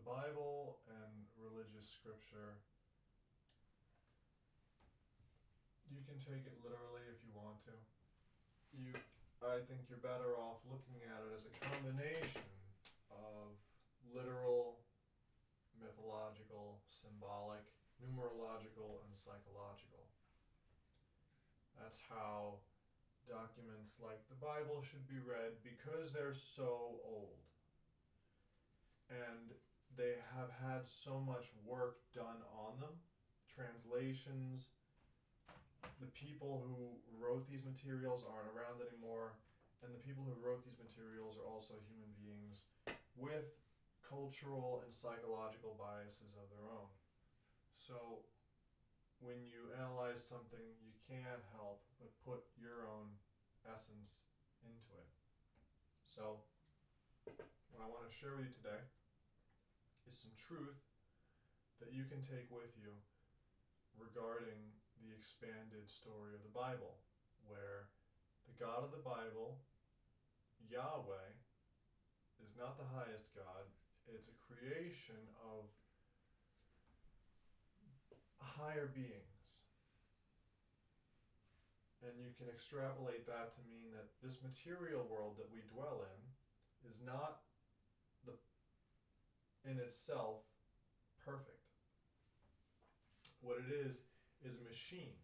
Bible and religious scripture, you can take it literally if you want to. I think you're better off looking at it as a combination of literal, mythological, symbolic, numerological, and psychological. That's how documents like the Bible should be read, because they're so old. And they have had so much work done on them, translations. The people who wrote these materials aren't around anymore, and the people who wrote these materials are also human beings with cultural and psychological biases of their own. So when you analyze something, you can't help but put your own essence into it. So what I want to share with you today is some truth that you can take with you regarding the expanded story of the Bible, where the God of the Bible, Yahweh, is not the highest God. It's a creation of higher beings. And you can extrapolate that to mean that this material world that we dwell in is not in itself perfect. What it is a machine.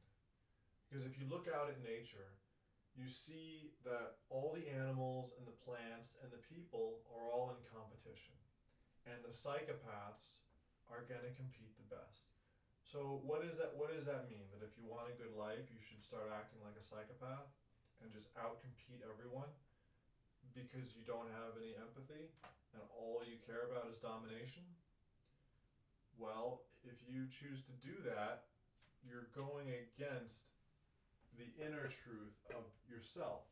Because if you look out at nature, you see that all the animals and the plants and the people are all in competition. And the psychopaths are going to compete the best. So what does that mean? That if you want a good life, you should start acting like a psychopath and just outcompete everyone because you don't have any empathy and all you care about is domination? Well, if you choose to do that, you're going against the inner truth of yourself.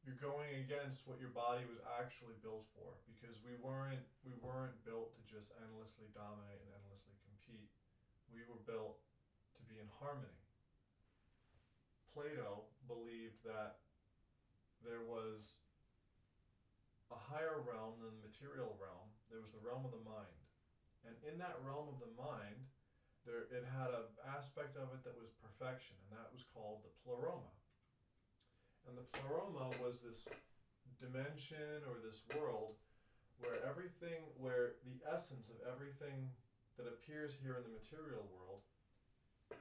You're going against what your body was actually built for, because we weren't built to just endlessly dominate and endlessly compete. We were built to be in harmony. Plato believed that there was a higher realm than the material realm. There was the realm of the mind. And in that realm of the mind, it had an aspect of it that was perfection, and that was called the pleroma. And the pleroma was this dimension or this world where the essence of everything that appears here in the material world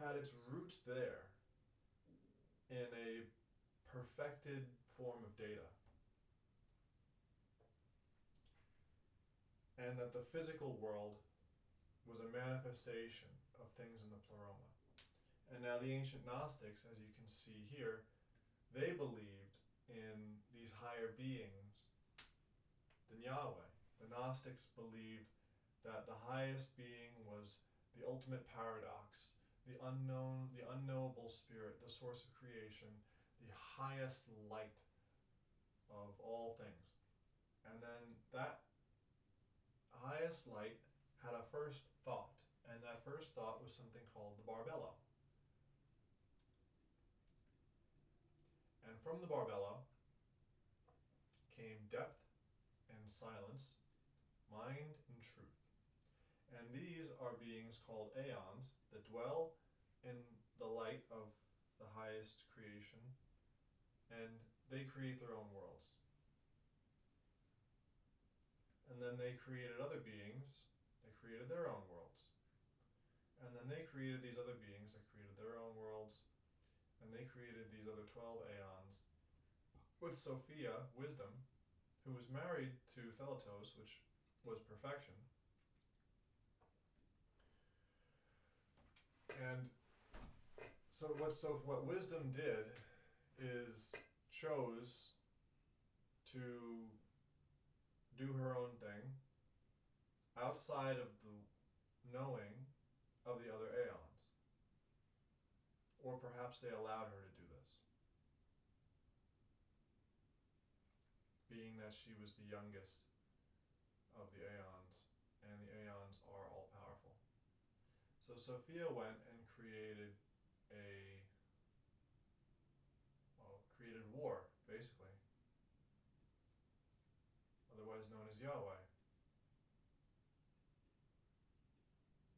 had its roots there in a perfected form of data. And that the physical world was a manifestation of things in the pleroma. And now the ancient Gnostics, as you can see here, they believed in these higher beings than Yahweh. The Gnostics believed that the highest being was the ultimate paradox, the unknown, the unknowable spirit, the source of creation, the highest light of all things. And then that highest light had a first thought, and that first thought was something called the Barbello. And from the Barbello came depth and silence, mind and truth. And these are beings called aeons that dwell in the light of the highest creation, and they create their own worlds. And then they created other beings, they created their own worlds. And then they created these other beings that created their own worlds, and they created these other 12 aeons with Sophia, wisdom, who was married to Thelatos, which was perfection. And so what wisdom did is chose to do her own thing outside of the knowing of the other aeons. Or perhaps they allowed her to do this, being that she was the youngest of the aeons, and the aeons are all powerful. So Sophia went and created created war, basically. Otherwise otherwise known as Yahweh,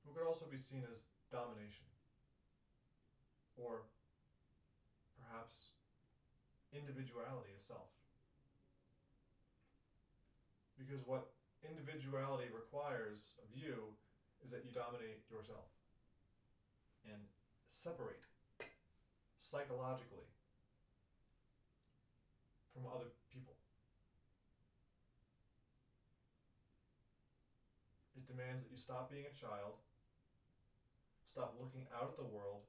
who could also be seen as domination, or perhaps individuality itself. Because what individuality requires of you is that you dominate yourself and separate psychologically from other people. It demands that you stop being a child, stop looking out at the world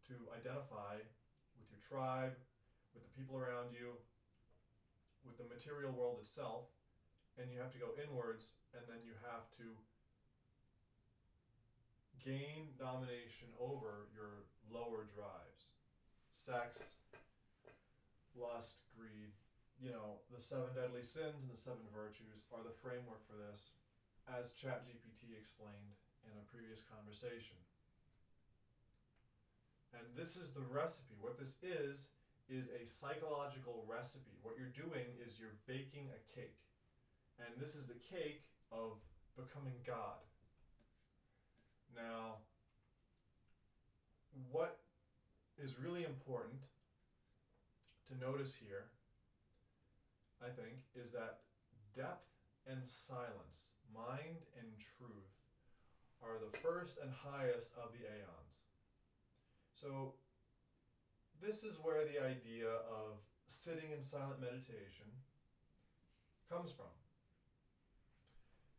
to identify with your tribe, with the people around you, with the material world itself, and you have to go inwards, and then you have to gain domination over your lower drives. Sex, lust, greed, the 7 deadly sins and the 7 virtues are the framework for this, as ChatGPT explained in a previous conversation. And this is the recipe. What this is a psychological recipe. What you're doing is you're baking a cake. And this is the cake of becoming God. Now, what is really important to notice here, I think, is that depth and silence, mind and truth, are the first and highest of the aeons. So this is where the idea of sitting in silent meditation comes from.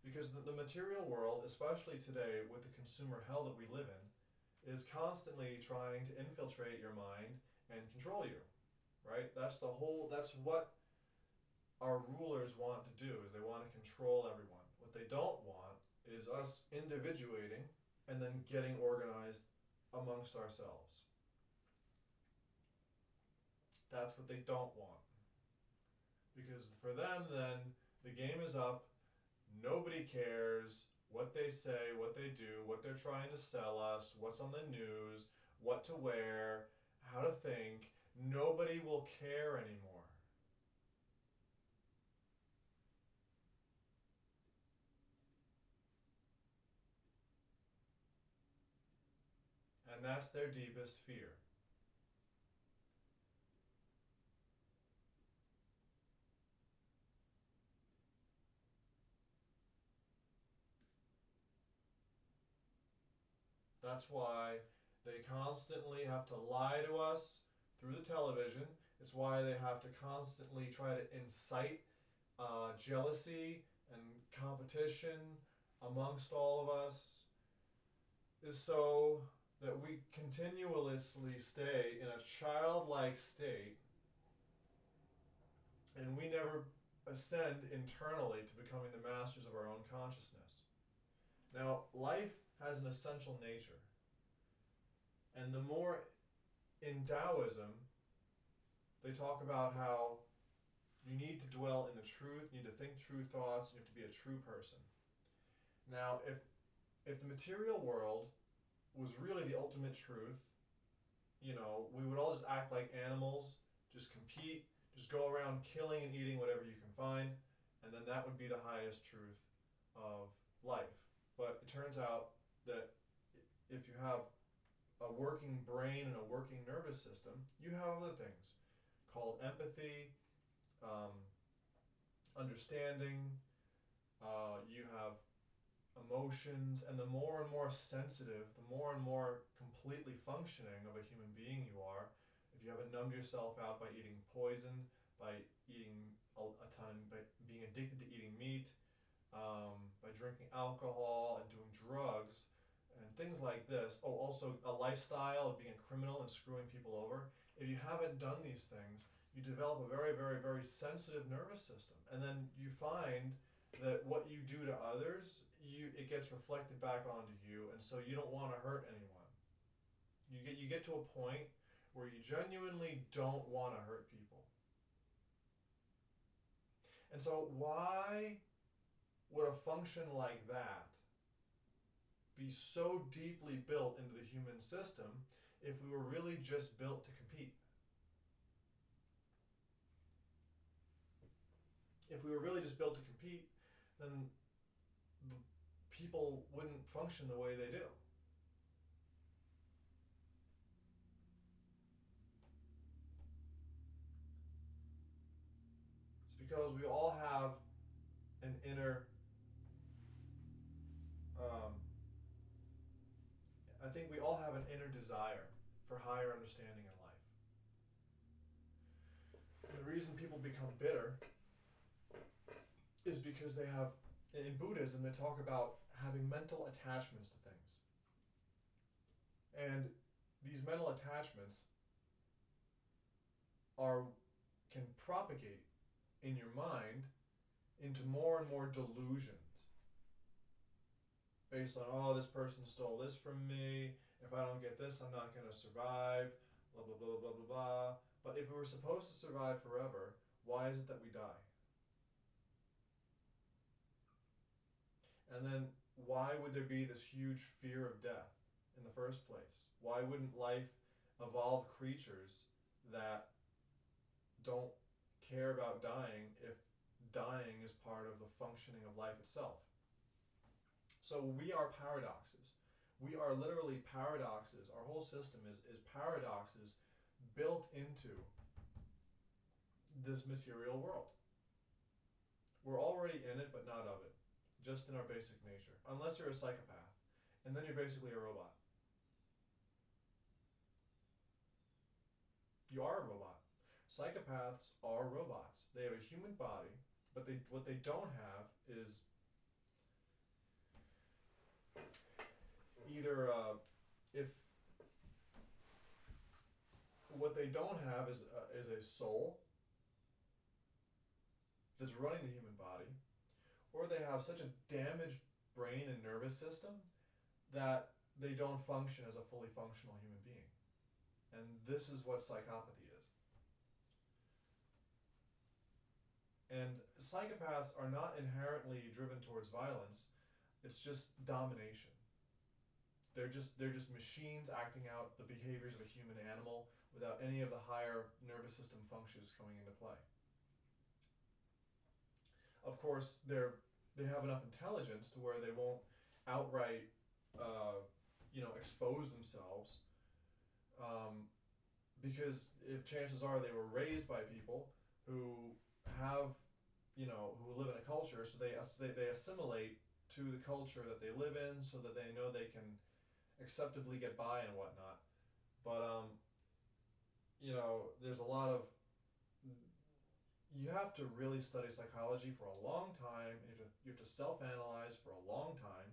Because the material world, especially today with the consumer hell that we live in, is constantly trying to infiltrate your mind and control you, right? That's what our rulers want to do, is they want to control everyone. What they don't want is us individuating and then getting organized amongst ourselves. That's what they don't want. Because for them, then, the game is up. Nobody cares what they say, what they do, what they're trying to sell us, what's on the news, what to wear, how to think. Nobody will care anymore. And that's their deepest fear. That's why they constantly have to lie to us through the television. It's why they have to constantly try to incite jealousy and competition amongst all of us, is so that we continuously stay in a childlike state and we never ascend internally to becoming the masters of our own consciousness. Now, life has an essential nature. And the more in Taoism, they talk about how you need to dwell in the truth, you need to think true thoughts, you have to be a true person. Now, if the material world was really the ultimate truth, we would all just act like animals, just compete, just go around killing and eating whatever you can find, and then that would be the highest truth of life. But it turns out that if you have a working brain and a working nervous system, you have other things called empathy, understanding, you have emotions, and the more and more sensitive, the more and more completely functioning of a human being you are, if you haven't numbed yourself out by eating poison, by eating a ton, by being addicted to eating meat, by drinking alcohol and doing drugs and things like this. Oh, also a lifestyle of being a criminal and screwing people over. If you haven't done these things, you develop a very, very, very sensitive nervous system. And then you find that what you do to others, it gets reflected back onto you, and so you don't want to hurt anyone. You get to a point where you genuinely don't want to hurt people. And so why would a function like that be so deeply built into the human system if we were really just built to compete? If we were really just built to compete, then people wouldn't function the way they do. It's because we all have an inner, I think we all have an inner desire for higher understanding in life. And the reason people become bitter is because they have, in Buddhism, they talk about having mental attachments to things. And these mental attachments can propagate in your mind into more and more delusions based on, oh, this person stole this from me, if I don't get this, I'm not going to survive, blah, blah, blah, blah, blah, blah. But if we were supposed to survive forever, why is it that we die? And then why would there be this huge fear of death in the first place? Why wouldn't life evolve creatures that don't care about dying if dying is part of the functioning of life itself? So we are paradoxes. We are literally paradoxes. Our whole system is paradoxes built into this material world. We're already in it, but not of it, just in our basic nature. Unless you're a psychopath, and then you're basically a robot. You are a robot. Psychopaths are robots. They have a human body, but what they don't have is either if what they don't have is a soul that's running the human body, or they have such a damaged brain and nervous system that they don't function as a fully functional human being. And this is what psychopathy is. And psychopaths are not inherently driven towards violence. It's just domination. They're just machines acting out the behaviors of a human animal without any of the higher nervous system functions coming into play. Of course, they have enough intelligence to where they won't outright, expose themselves, because if chances are they were raised by people who have, who live in a culture, so they assimilate to the culture that they live in, so that they know they can acceptably get by and whatnot. But there's a lot of, you have to really study psychology for a long time, and you have to self-analyze for a long time,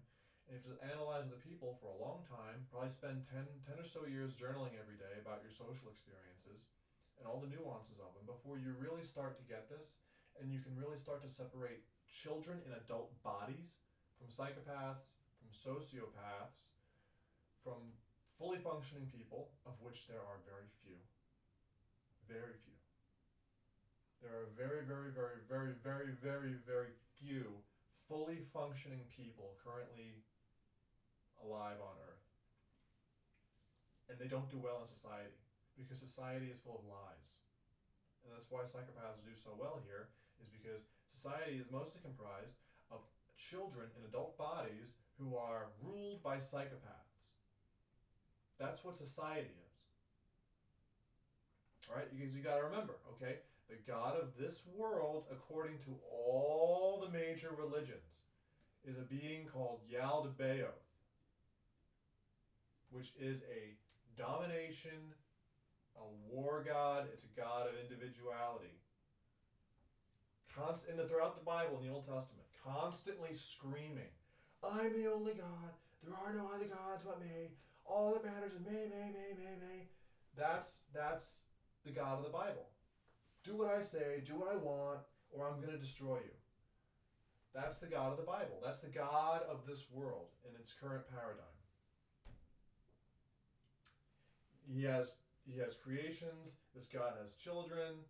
and you have to analyze other people for a long time, probably spend 10 or so years journaling every day about your social experiences and all the nuances of them before you really start to get this, and you can really start to separate children in adult bodies from psychopaths, from sociopaths, from fully functioning people, of which there are very few. Very few. There are very, very, very, very, very, very, very few fully functioning people currently alive on Earth. And they don't do well in society, because society is full of lies. And that's why psychopaths do so well here, is because society is mostly comprised of children in adult bodies who are ruled by psychopaths. That's what society is. All right, because you got to remember, okay, the God of this world, according to all the major religions, is a being called Yaldabaoth, which is a domination, a war god. It's a god of individuality. Throughout the Bible, in the Old Testament, constantly screaming, I'm the only God, there are no other gods but me, all that matters is me. That's the God of the Bible. Do what I say, do what I want, or I'm going to destroy you. That's the God of the Bible. That's the God of this world in its current paradigm. He has creations. This God has children,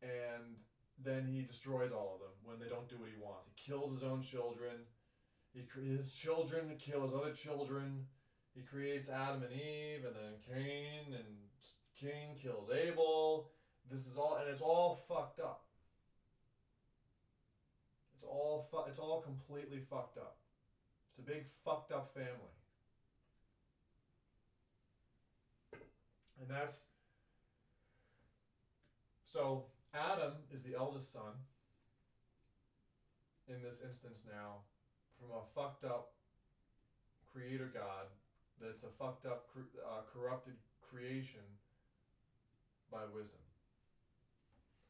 and then he destroys all of them when they don't do what he wants. He kills his own children. His children kill his other children. He creates Adam and Eve, and then Cain kills Abel. This is all, and it's all fucked up. It's all completely fucked up. It's a big fucked up family. And that's, so Adam is the eldest son in this instance now, from a fucked up creator God that's a fucked up corrupted creation by wisdom.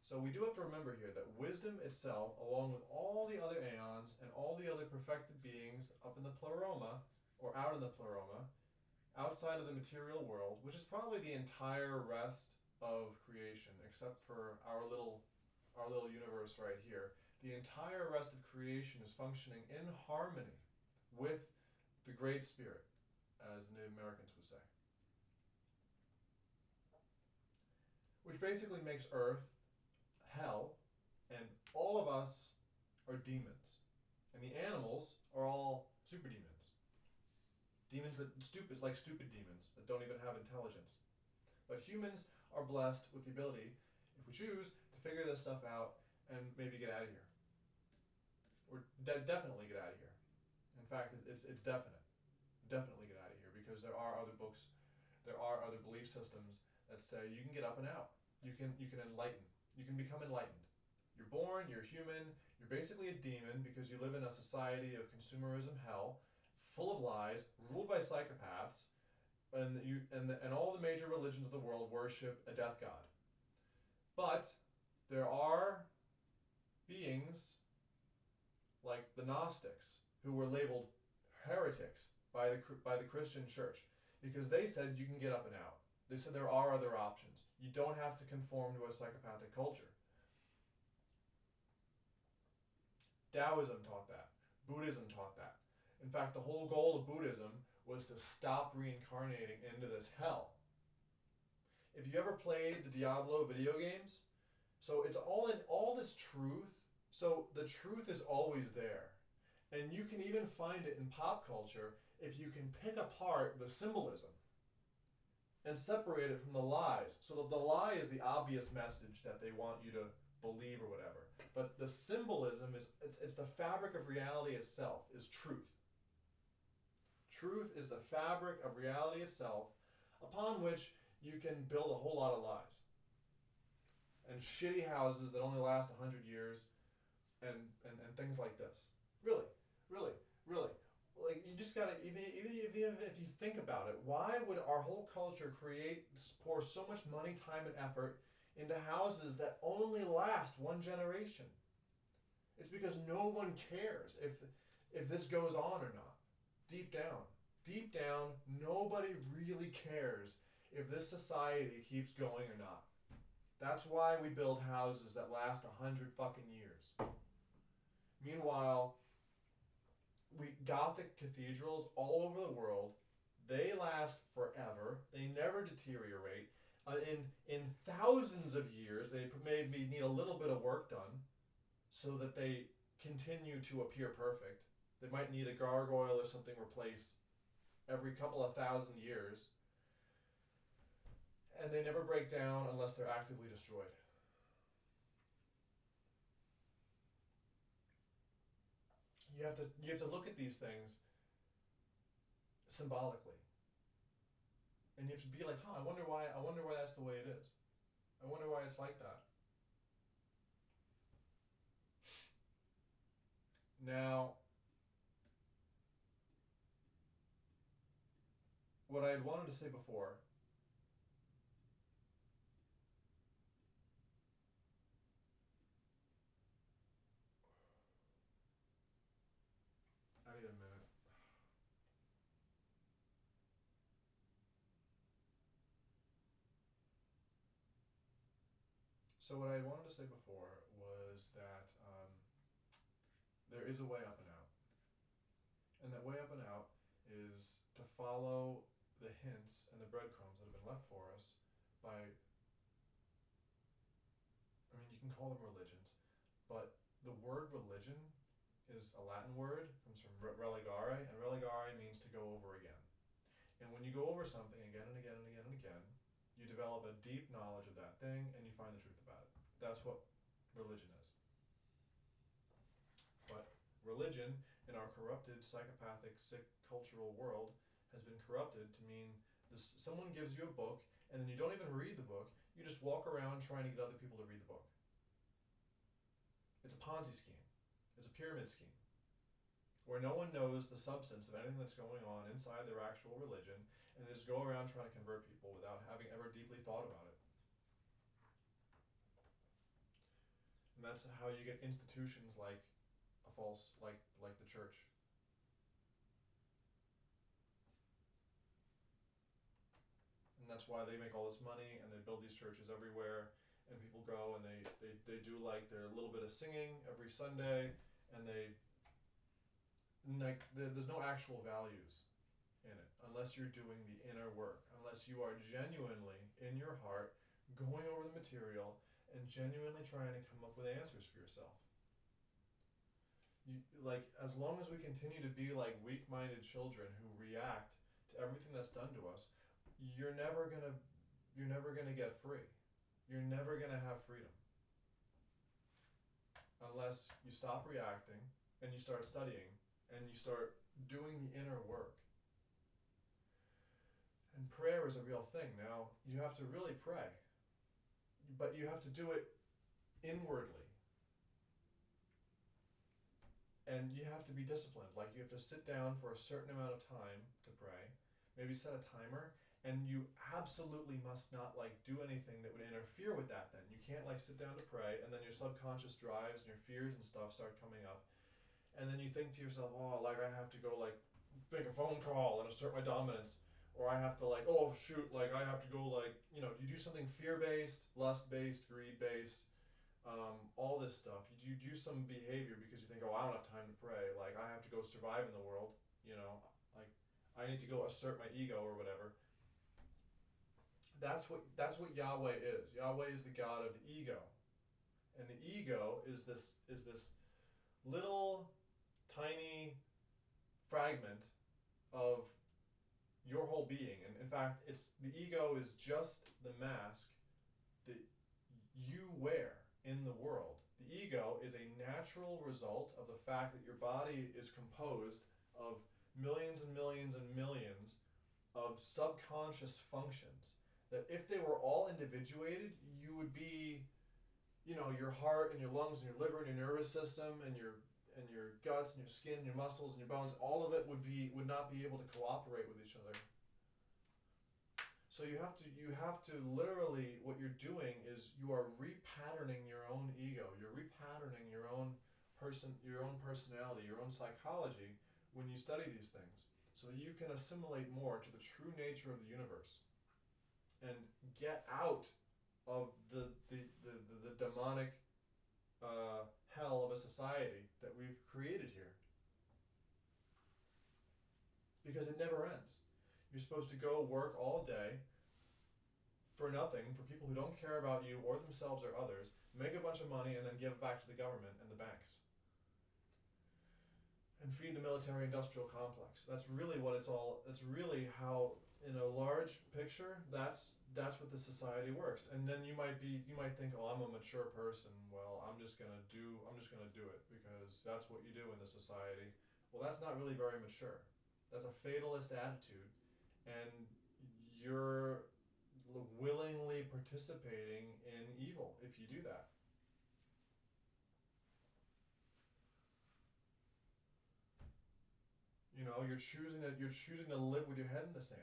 So we do have to remember here that wisdom itself, along with all the other aeons and all the other perfected beings up in the pleroma, or out in the pleroma, outside of the material world, which is probably the entire rest of creation, except for our little universe right here. The entire rest of creation is functioning in harmony with the Great Spirit, as the Native Americans would say. Which basically makes Earth hell, and all of us are demons. And the animals are all super demons. Demons that stupid demons that don't even have intelligence. But humans are blessed with the ability, if we choose, to figure this stuff out and maybe get out of here. Or definitely get out of here. In fact, it's definite. Definitely get out of here, because there are other books, there are other belief systems that say you can get up and out. You can enlighten. You can become enlightened. You're born, you're human, you're basically a demon because you live in a society of consumerism hell, full of lies, ruled by psychopaths, and all the major religions of the world worship a death god. But there are beings like the Gnostics who were labeled heretics by the Christian church because they said you can get up and out. They said there are other options. You don't have to conform to a psychopathic culture. Taoism taught that. Buddhism taught that. In fact, the whole goal of Buddhism was to stop reincarnating into this hell. If you ever played the Diablo video games, so it's all in all this truth. So the truth is always there. And you can even find it in pop culture if you can pick apart the symbolism and separate it from the lies. So that the lie is the obvious message that they want you to believe or whatever. But the symbolism is, it's the fabric of reality itself, is truth. Truth is the fabric of reality itself, upon which you can build a whole lot of lies. And shitty houses that only last 100 years, and things like this. Really. Like, you just gotta, even if you think about it, why would our whole culture pour so much money, time, and effort into houses that only last one generation? It's because no one cares if this goes on or not. Deep down, nobody really cares if this society keeps going or not. That's why we build houses that last 100 fucking years. Meanwhile, Gothic cathedrals all over the world, they last forever. They never deteriorate. In thousands of years, they maybe need a little bit of work done so that they continue to appear perfect. They might need a gargoyle or something replaced every couple of thousand years. And they never break down unless they're actively destroyed. You have to look at these things symbolically. And you have to be like, I wonder why that's the way it is. I wonder why it's like that. Now, what I had wanted to say before, I need a minute. So what I wanted to say before was that there is a way up and out. And that way up and out is to follow the hints and the breadcrumbs that have been left for us by, you can call them religions, but the word religion is a Latin word, comes from religare, and religare means to go over again. And when you go over something again and again and again and again, You develop a deep knowledge of that thing and you find the truth about it. That's what religion is. But religion in our corrupted, psychopathic, sick cultural world has been corrupted to mean this, someone gives you a book and then you don't even read the book, you just walk around trying to get other people to read the book. It's a Ponzi scheme. It's a pyramid scheme where no one knows the substance of anything that's going on inside their actual religion, and they just go around trying to convert people without having ever deeply thought about it. And that's how you get institutions like a false, like the church. And that's why they make all this money and they build these churches everywhere, and people go and they do like their little bit of singing every Sunday, and there's no actual values in it unless you're doing the inner work, unless you are genuinely in your heart going over the material and genuinely trying to come up with answers for yourself. As long as we continue to be like weak-minded children who react to everything that's done to us, you're never gonna get free. You're never gonna have freedom unless you stop reacting and you start studying and you start doing the inner work. And prayer is a real thing. Now, you have to really pray, but you have to do it inwardly. And you have to be disciplined. Like, you have to sit down for a certain amount of time to pray, maybe set a timer, and you absolutely must not do anything that would interfere with that then. You can't sit down to pray and then your subconscious drives and your fears and stuff start coming up. And then you think to yourself, oh, I have to go make a phone call and assert my dominance. Or I have to oh shoot, I have to go you do something fear-based, lust-based, greed-based, all this stuff. You do some behavior because you think, oh, I don't have time to pray. I have to go survive in the world, I need to go assert my ego or whatever. That's what Yahweh is. Yahweh is the God of the ego. And the ego is this little tiny fragment of your whole being. And in fact, the ego is just the mask that you wear in the world. The ego is a natural result of the fact that your body is composed of millions and millions and millions of subconscious functions that if they were all individuated, you would be, your heart and your lungs and your liver and your nervous system and your guts and your skin and your muscles and your bones, all of it would not be able to cooperate with each other. So you have to literally, what you're doing is you are repatterning your own ego. You're repatterning your own personality, your own psychology when you study these things, so that you can assimilate more to the true nature of the universe and get out of the demonic hell of a society that we've created here. Because it never ends. You're supposed to go work all day for nothing, for people who don't care about you or themselves or others, make a bunch of money, and then give it back to the government and the banks. And feed the military-industrial complex. That's really what it's all. That's really how, in a large picture, that's what the society works. And then you might think, oh, I'm a mature person. Well, I'm just gonna do it because that's what you do in the society. Well, that's not really very mature. That's a fatalist attitude, and you're willingly participating in evil if you do that. You're choosing to live with your head in the sand.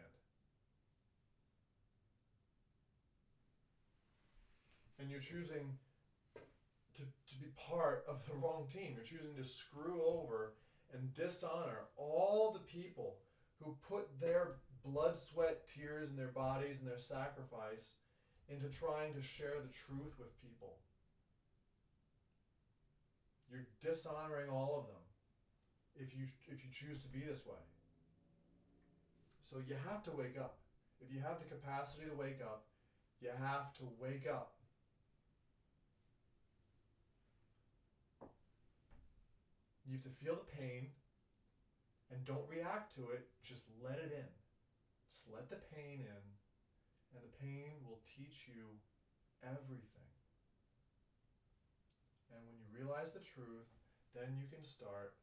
And you're choosing to be part of the wrong team. You're choosing to screw over and dishonor all the people who put their blood, sweat, tears, and their bodies and their sacrifice into trying to share the truth with people. You're dishonoring all of them if you choose to be this way. So you have to wake up. If you have the capacity to wake up, you have to wake up. You have to feel the pain and don't react to it. Just let it in. Just let the pain in And the pain will teach you everything. And when you realize the truth, then you can start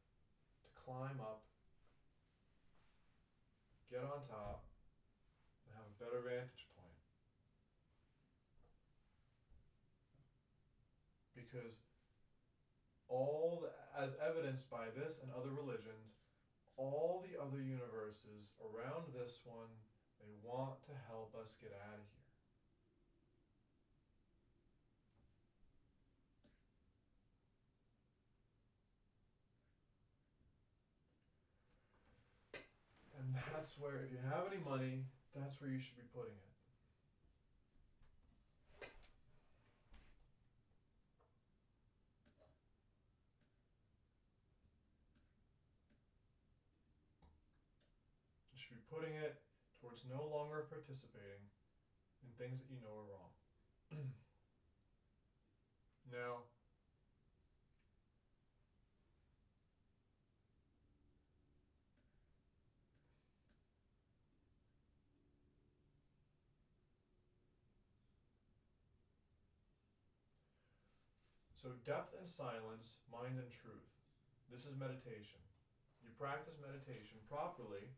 to climb up, get on top, and have a better vantage point. Because as evidenced by this and other religions, all the other universes around this one, they want to help us get out of here. And that's where, if you have any money, that's where you should be putting it. You should be putting it towards no longer participating in things that you know are wrong. Now, so depth and silence, mind and truth. This is meditation. You practice meditation properly,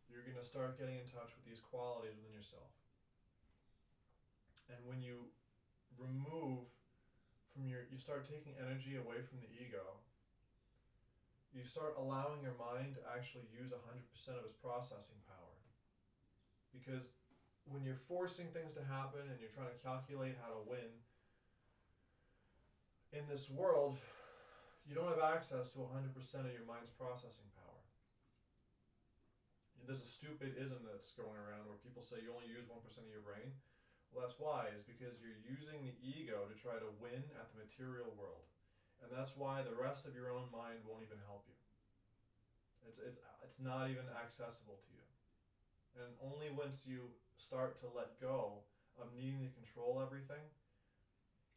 you're going to start getting in touch with these qualities within yourself. And when you remove you start taking energy away from the ego, you start allowing your mind to actually use 100% of its processing power. Because when you're forcing things to happen and you're trying to calculate how to win, in this world, you don't have access to 100% of your mind's processing power. There's a stupid ism that's going around where people say you only use 1% of your brain. Well, that's why, is because you're using the ego to try to win at the material world. And that's why the rest of your own mind won't even help you. It's not even accessible to you. And only once you start to let go of needing to control everything,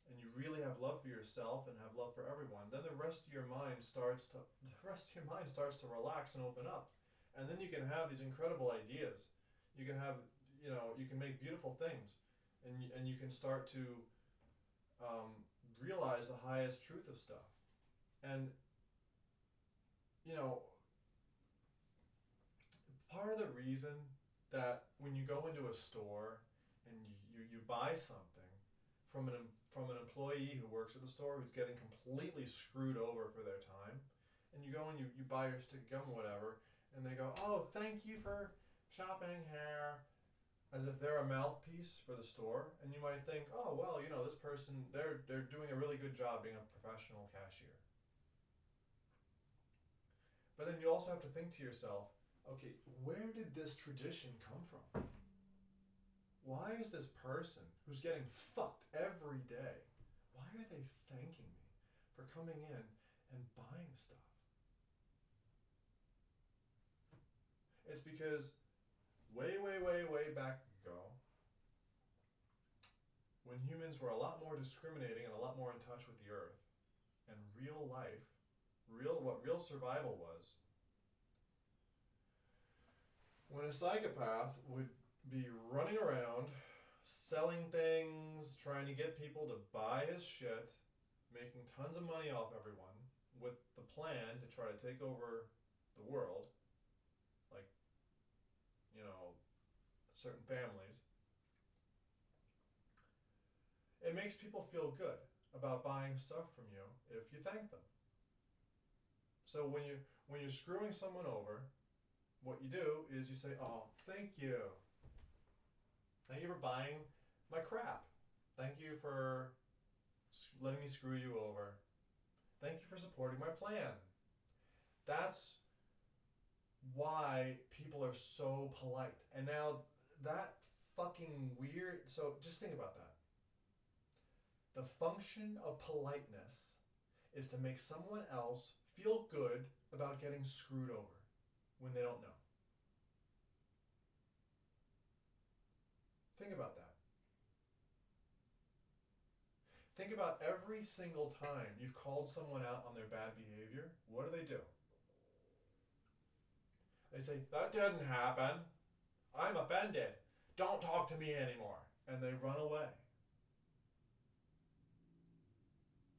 and you really have love for yourself and have love for everyone, then the rest of your mind starts to relax and open up. And then you can have these incredible ideas. You can have, you can make beautiful things, and you can start to realize the highest truth of stuff. And part of the reason that when you go into a store and you buy something from an employee who works at the store who's getting completely screwed over for their time, and you go and you buy your stick of gum or whatever, and they go, "Oh, thank you for shopping here," as if they're a mouthpiece for the store. And you might think, "Oh, well, this person, they're doing a really good job being a professional cashier." But then you also have to think to yourself, okay, where did this tradition come from? Why is this person who's getting fucked every day, why are they thanking me for coming in and buying stuff? It's because way, way, way, way back ago, when humans were a lot more discriminating and a lot more in touch with the earth and real life, what real survival was, when a psychopath would be running around selling things, trying to get people to buy his shit, making tons of money off everyone with the plan to try to take over the world, like, certain families, it makes people feel good about buying stuff from you if you thank them. So when you're screwing someone over, what you do is you say, "Oh, thank you. Thank you for buying my crap. Thank you for letting me screw you over. Thank you for supporting my plan." That's why people are so polite. And now that fucking weird, so just think about that. The function of politeness is to make someone else feel good about getting screwed over when they don't know. Think about that. Think about every single time you've called someone out on their bad behavior. What do? They say, "That didn't happen. I'm offended. don't talk to me anymore. And they run away.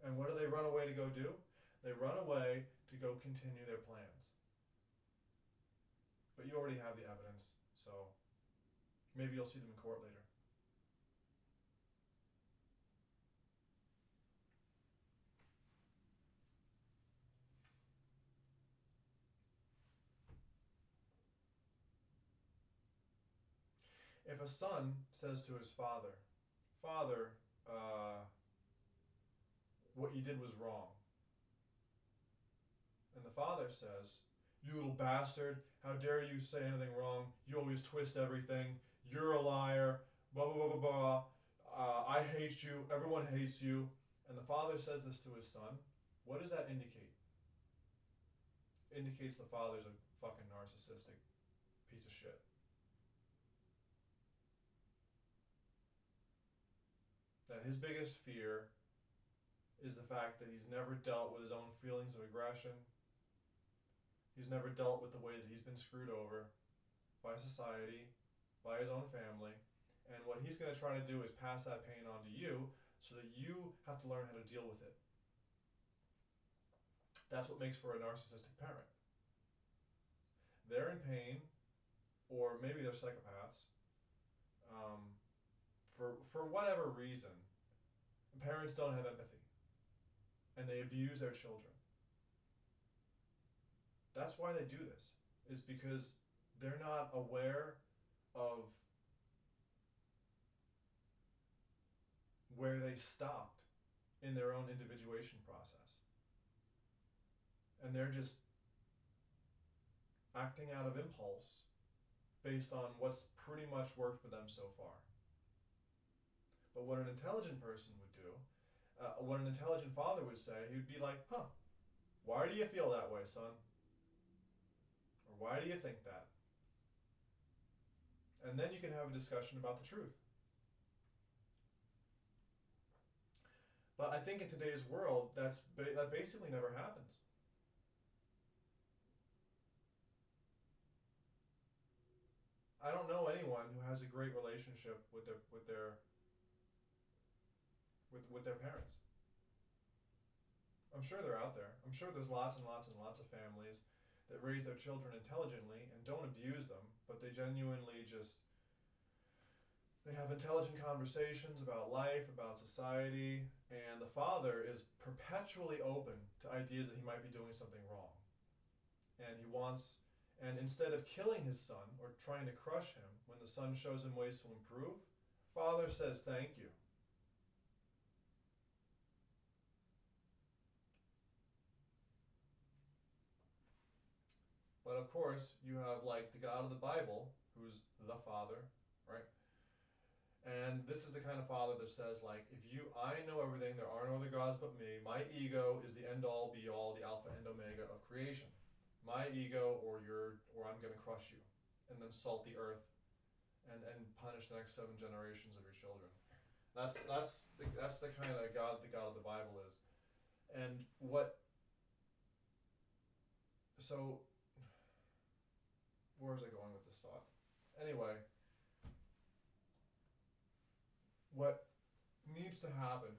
And what do they run away to go do? They run away to go continue their plans. But you already have the evidence, so maybe you'll see them in court later. If a son says to his father, Father, what you did was wrong. And the father says, you little bastard, how dare you say anything wrong? You always twist everything. You're a liar. Blah, blah, blah, blah, blah. I hate you. Everyone hates you. And the father says this to his son. What does that indicate? It indicates the father's a fucking narcissistic piece of shit. That his biggest fear is the fact that he's never dealt with his own feelings of aggression. He's never dealt with the way that he's been screwed over by society, by his own family. And what he's going to try to do is pass that pain on to you so that you have to learn how to deal with it. That's what makes for a narcissistic parent. They're in pain, or maybe they're psychopaths. For whatever reason, parents don't have empathy, and they abuse their children. That's why they do this, is because they're not aware of where they stopped in their own individuation process. And they're just acting out of impulse based on what's pretty much worked for them so far. But what an intelligent person would do, what an intelligent father would say, he'd be like, why do you feel that way, son? Or why do you think that? And then you can have a discussion about the truth. But I think in today's world, that basically never happens. I don't know anyone who has a great relationship with their parents. I'm sure they're out there. I'm sure there's lots and lots and lots of families that raise their children intelligently and don't abuse them, but they genuinely they have intelligent conversations about life, about society, and the father is perpetually open to ideas that he might be doing something wrong. And instead of killing his son or trying to crush him when the son shows him ways to improve, father says thank you. But of course, you have like the God of the Bible, who's the Father, right? And this is the kind of father that says, like, I know everything, there are no other gods but me. My ego is the end all be all, the alpha and omega of creation. My ego or I'm going to crush you. And then salt the earth and punish the next 7 generations of your children. That's the kind of God the God of the Bible is. And where was I going with this thought? Anyway, what needs to happen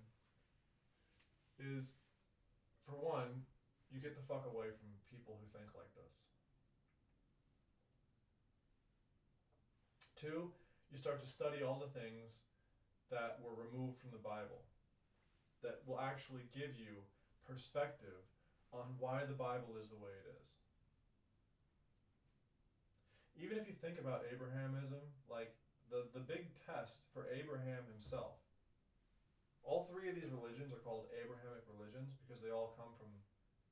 is, for one, you get the fuck away from people who think like this. 2, you start to study all the things that were removed from the Bible that will actually give you perspective on why the Bible is the way it is. Even if you think about Abrahamism, like the big test for Abraham himself, all 3 of these religions are called Abrahamic religions because they all come from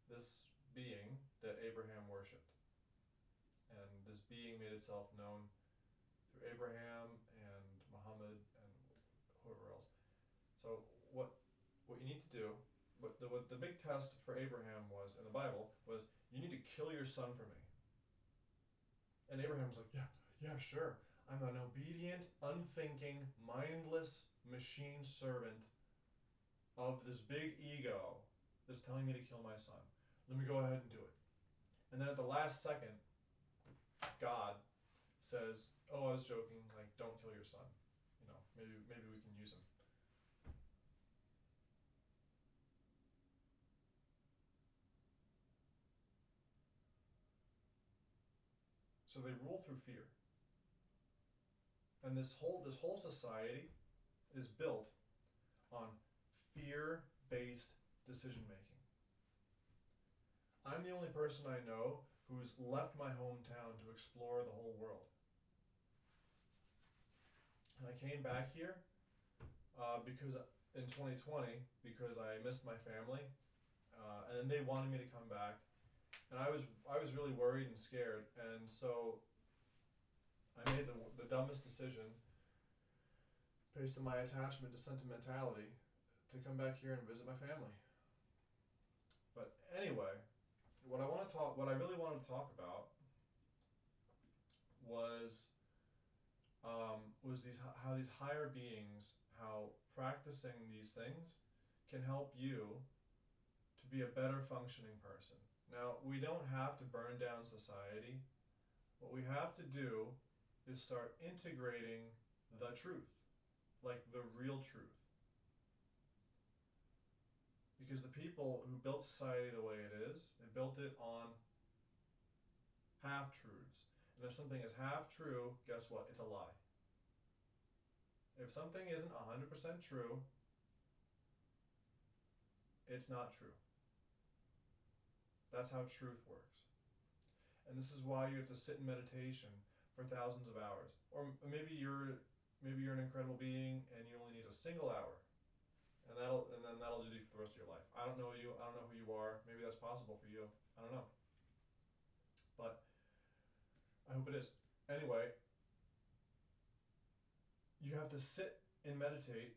this being that Abraham worshipped. And this being made itself known through Abraham and Muhammad and whoever else. So what you need to do, what the big test for Abraham was in the Bible was, you need to kill your son for me. And Abraham was like, yeah, sure. I'm an obedient, unthinking, mindless machine servant of this big ego that's telling me to kill my son. Let me go ahead and do it. And then at the last second, God says, "Oh, I was joking. Like, don't kill your son. Maybe we can use him." So they rule through fear. And this whole society is built on fear-based decision making. I'm the only person I know who's left my hometown to explore the whole world. And I came back here because in 2020 because I missed my family, and they wanted me to come back, and I was really worried and scared, and so I made the dumbest decision based on my attachment to sentimentality to come back here and visit my family. But anyway, what I really wanted to talk about was these how these higher beings, how practicing these things can help you to be a better functioning person. Now, we don't have to burn down society. What we have to do is start integrating the truth, like the real truth. Because the people who built society the way it is, they built it on half truths. And if something is half true, guess what? It's a lie. If something isn't 100% true, it's not true. That's how truth works. And this is why you have to sit in meditation for thousands of hours. Or maybe you're an incredible being and you only need a single hour. And then that'll do you for the rest of your life. I don't know you, I don't know who you are. Maybe that's possible for you. I don't know. But I hope it is. Anyway, you have to sit and meditate,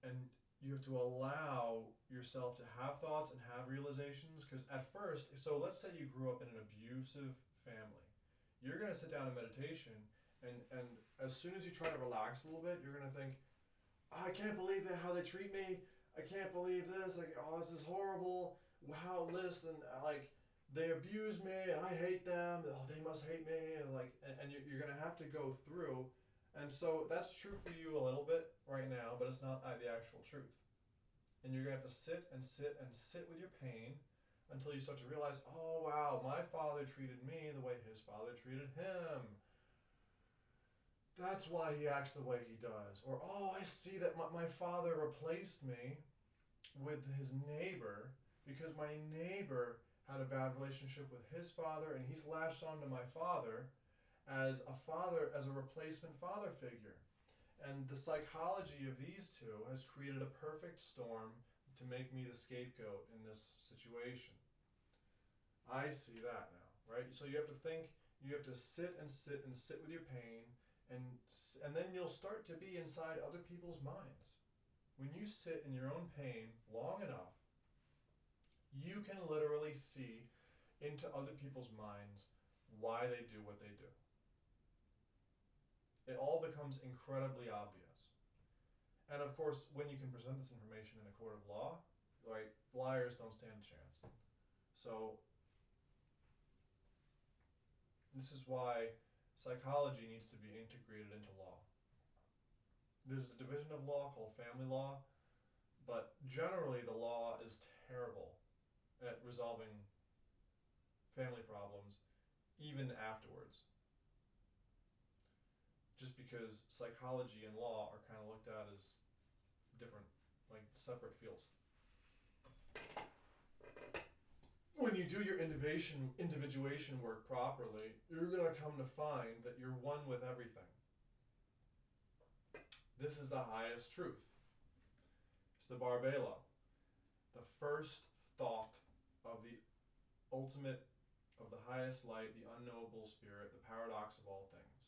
and you have to allow yourself to have thoughts and have realizations. Because at first, so let's say you grew up in an abusive family, you're going to sit down in meditation, and as soon as you try to relax a little bit, you're going to think, I can't believe how they treat me. I can't believe this. Like, oh, this is horrible. How listen, like, they abuse me and I hate them. Oh, they must hate me. And you're gonna have to go through. And so that's true for you a little bit right now, but it's not the actual truth. And you're gonna have to sit and sit and sit with your pain until you start to realize, oh wow, my father treated me the way his father treated him. That's why he acts the way he does. Or, oh, I see that my father replaced me with his neighbor because my neighbor had a bad relationship with his father and he's latched onto my father as a replacement father figure. And the psychology of these two has created a perfect storm to make me the scapegoat in this situation. I see that now, right? So you have to think, you have to sit and sit and sit with your pain. And then you'll start to be inside other people's minds. When you sit in your own pain long enough, you can literally see into other people's minds why they do what they do. It all becomes incredibly obvious. And of course, when you can present this information in a court of law, right, liars don't stand a chance. So this is why psychology needs to be integrated into law. There's a division of law called family law, but generally the law is terrible at resolving family problems even afterwards. Just because psychology and law are kind of looked at as different, like separate fields. When you do your individuation work properly, you're going to come to find that you're one with everything. This is the highest truth. It's the Barbelo, the first thought of the ultimate, of the highest light, the unknowable spirit, the paradox of all things.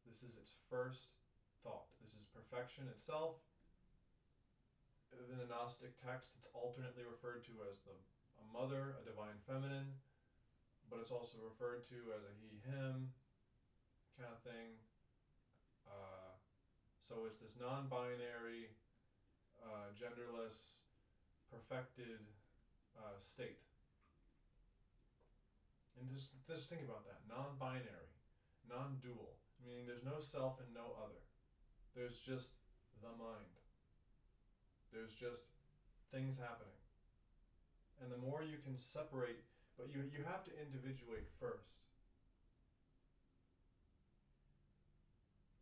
This is its first thought. This is perfection itself. In the Gnostic texts, it's alternately referred to as a mother, a divine feminine, but it's also referred to as a he, him kind of thing. So it's this non-binary, genderless, perfected state. And just think about that, non-binary. non-dual, meaning there's no self and no other. There's just the mind. There's just things happening. And the more you can separate, but you have to individuate first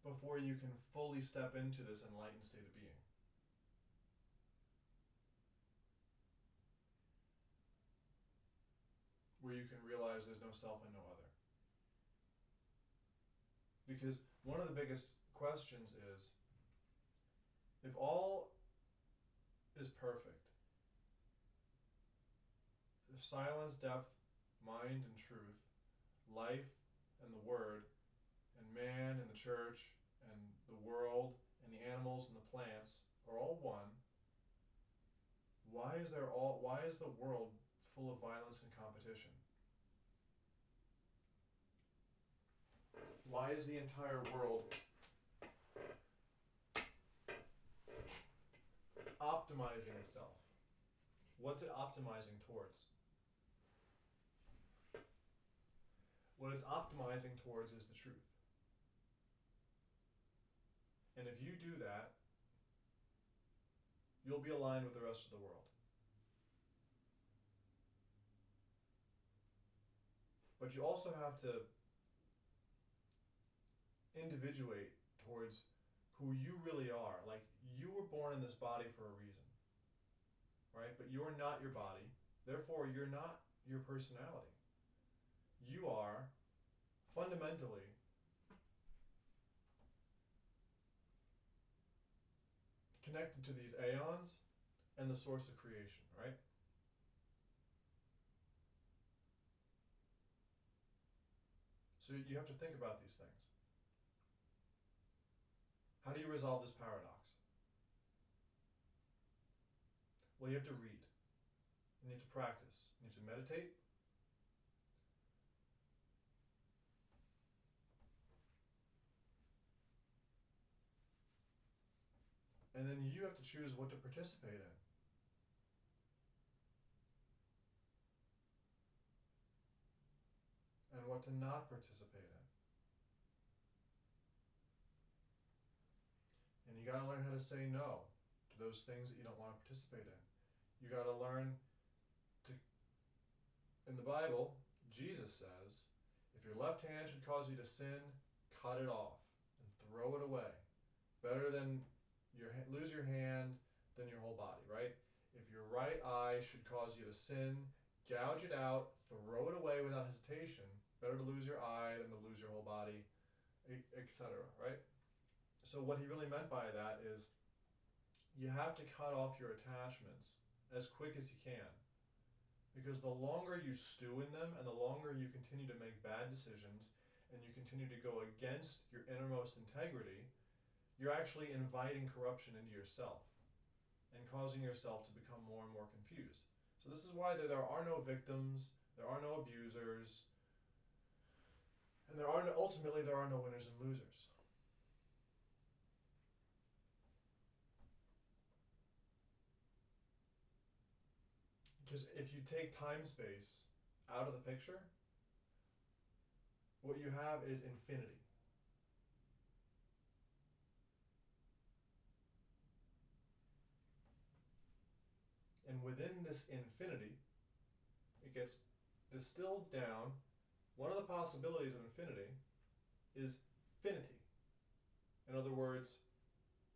before you can fully step into this enlightened state of being. Where you can realize there's no self and no other. Because one of the biggest questions is, if all is perfect, if silence, depth, mind and truth, life and the word, and man and the church, and the world, and the animals and the plants are all one, why is the world full of violence and competition? Why is the entire world optimizing itself? What's it optimizing towards? What it's optimizing towards is the truth. And if you do that, you'll be aligned with the rest of the world. But you also have to individuate towards who you really are. Like, you were born in this body for a reason, right? But you're not your body. Therefore, you're not your personality. You are fundamentally connected to these aeons and the source of creation, right? So you have to think about these things. How do you resolve this paradox? Well, you have to read. You need to practice. You need to meditate. And then you have to choose what to participate in. And what to not participate in. And you gotta learn how to say no to those things that you don't want to participate in. You gotta learn to, in the Bible, Jesus says, if your left hand should cause you to sin, cut it off and throw it away. Better than lose your hand than your whole body, right? If your right eye should cause you to sin, gouge it out, throw it away without hesitation. Better to lose your eye than to lose your whole body, etc., right? So what he really meant by that is you have to cut off your attachments as quick as you can. Because the longer you stew in them and the longer you continue to make bad decisions and you continue to go against your innermost integrity, you're actually inviting corruption into yourself and causing yourself to become more and more confused. So this is why there are no victims, there are no abusers, and ultimately there are no winners and losers. Because if you take time-space out of the picture, what you have is infinity. And within this infinity, it gets distilled down. One of the possibilities of infinity is finity. In other words,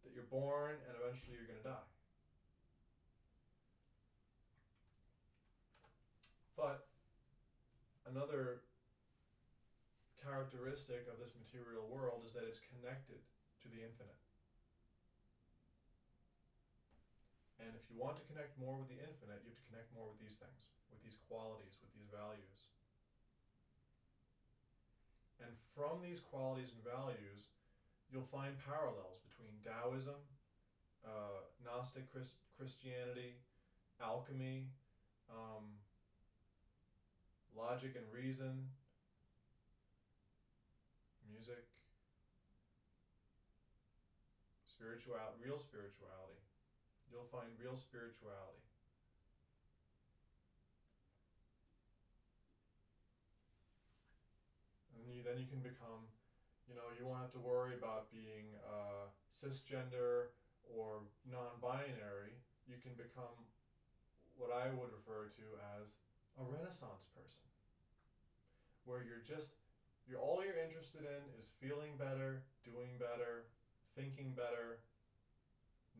that you're born and eventually you're going to die. But another characteristic of this material world is that it's connected to the infinite. And if you want to connect more with the infinite, you have to connect more with these things, with these qualities, with these values. And from these qualities and values, you'll find parallels between Taoism, Gnostic Christianity, alchemy, logic and reason, music, real spirituality. You'll find real spirituality. And then you can become, you won't have to worry about being cisgender or non-binary. You can become what I would refer to as a Renaissance person, where all you're interested in is feeling better, doing better, thinking better,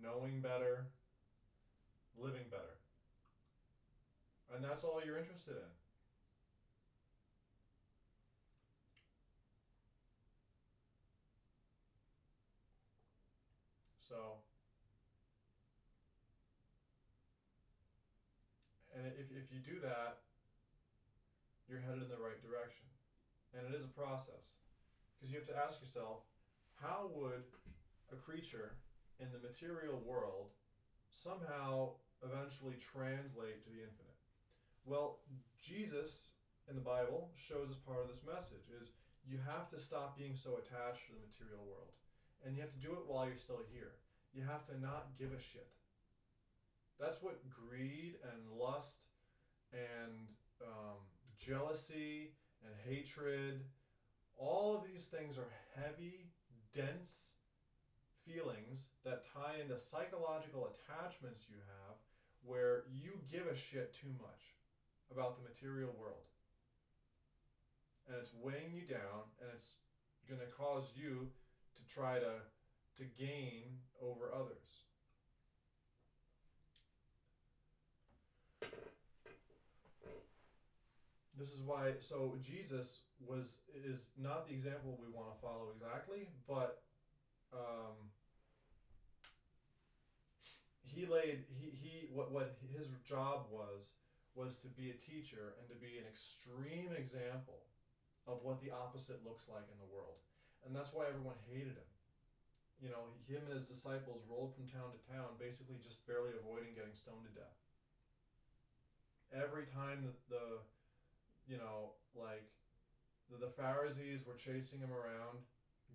knowing better, living better. And that's all you're interested in. So, and if you do that, you're headed in the right direction. And it is a process. Because you have to ask yourself, how would a creature in the material world somehow eventually translate to the infinite? Well, Jesus in the Bible shows us part of this message is you have to stop being so attached to the material world. And you have to do it while you're still here. You have to not give a shit. That's what greed and lust and jealousy and hatred, all of these things are heavy, dense feelings that tie into psychological attachments you have where you give a shit too much about the material world. And it's weighing you down, and it's going to cause you to try to gain over others. This is why, so Jesus is not the example we want to follow exactly, but what his job was to be a teacher and to be an extreme example of what the opposite looks like in the world. And that's why everyone hated him. Him and his disciples rolled from town to town, basically just barely avoiding getting stoned to death. Every time the Pharisees were chasing him around,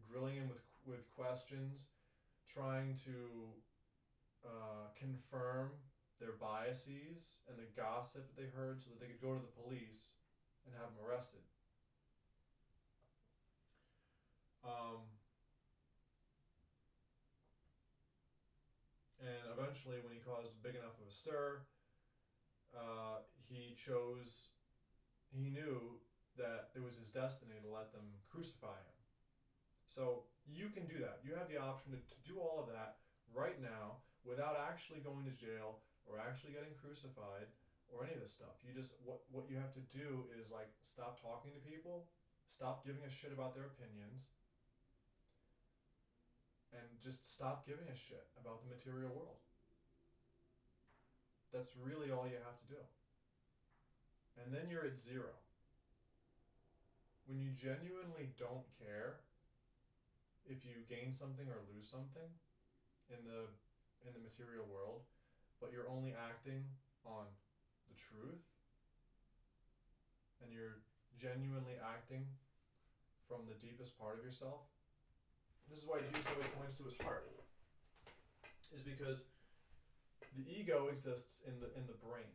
grilling him with questions, trying to confirm their biases and the gossip that they heard so that they could go to the police and have him arrested. And eventually, when he caused big enough of a stir, he knew that it was his destiny to let them crucify him. So you can do that. You have the option to do all of that right now without actually going to jail or actually getting crucified or any of this stuff. You just, what you have to do is stop talking to people, stop giving a shit about their opinions, and just stop giving a shit about the material world. That's really all you have to do. And then you're at zero. When you genuinely don't care if you gain something or lose something in the material world, but you're only acting on the truth, and you're genuinely acting from the deepest part of yourself. This is why Jesus always points to his heart, is because the ego exists in the brain,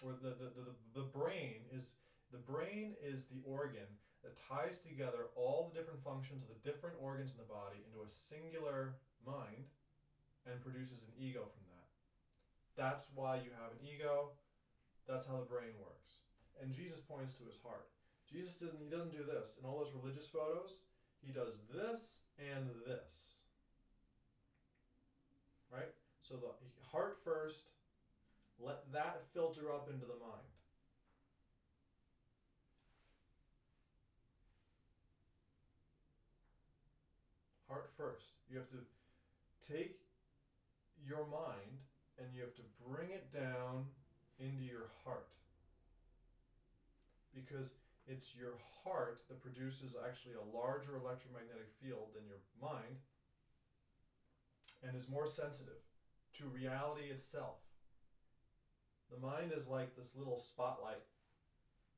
or the brain is the organ that ties together all the different functions of the different organs in the body into a singular mind and produces an ego from that. That's why you have an ego. That's how the brain works. And Jesus points to his heart. Jesus doesn't do this. In all those religious photos, he does this and this. Right? So the heart first, let that filter up into the mind. Heart first. You have to take your mind and you have to bring it down into your heart. Because it's your heart that produces actually a larger electromagnetic field than your mind and is more sensitive to reality itself. The mind is like this little spotlight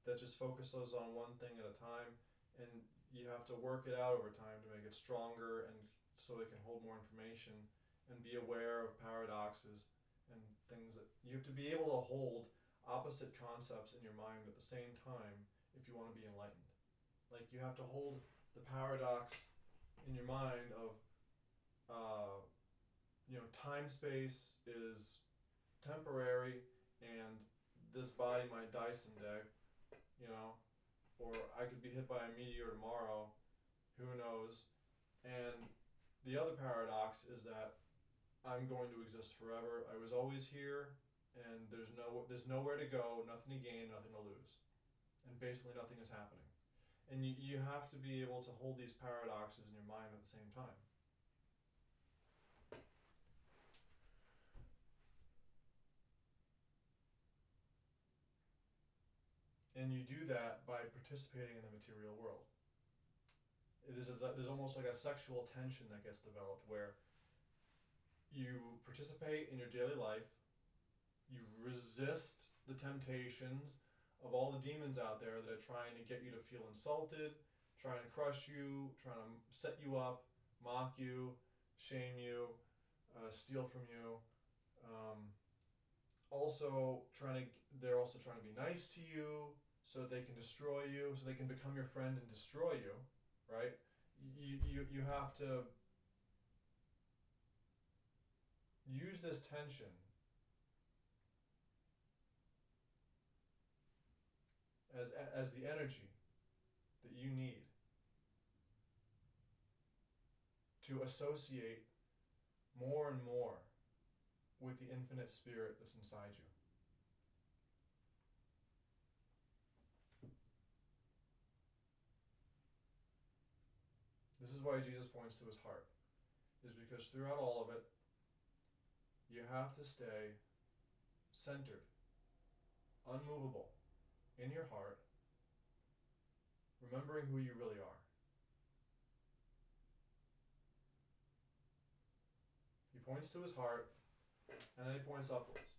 that just focuses on one thing at a time, and you have to work it out over time to make it stronger and so it can hold more information and be aware of paradoxes and things that you have to be able to hold opposite concepts in your mind at the same time if you want to be enlightened. Like you have to hold the paradox in your mind of, time space is temporary, and this body might die someday, you know, or I could be hit by a meteor tomorrow, who knows? And the other paradox is that I'm going to exist forever. I was always here, and there's nowhere to go, nothing to gain, nothing to lose, and basically nothing is happening. And you have to be able to hold these paradoxes in your mind at the same time. And you do that by participating in the material world. There's almost like a sexual tension that gets developed where you participate in your daily life, you resist the temptations of all the demons out there that are trying to get you to feel insulted, trying to crush you, trying to set you up, mock you, shame you, steal from you. They're also trying to be nice to you so that they can destroy you, so they can become your friend and destroy you, right? You have to use this tension as the energy that you need to associate more and more with the infinite spirit that's inside you. This is why Jesus points to his heart, is because throughout all of it, you have to stay centered, unmovable in your heart, remembering who you really are. He points to his heart, and then he points upwards.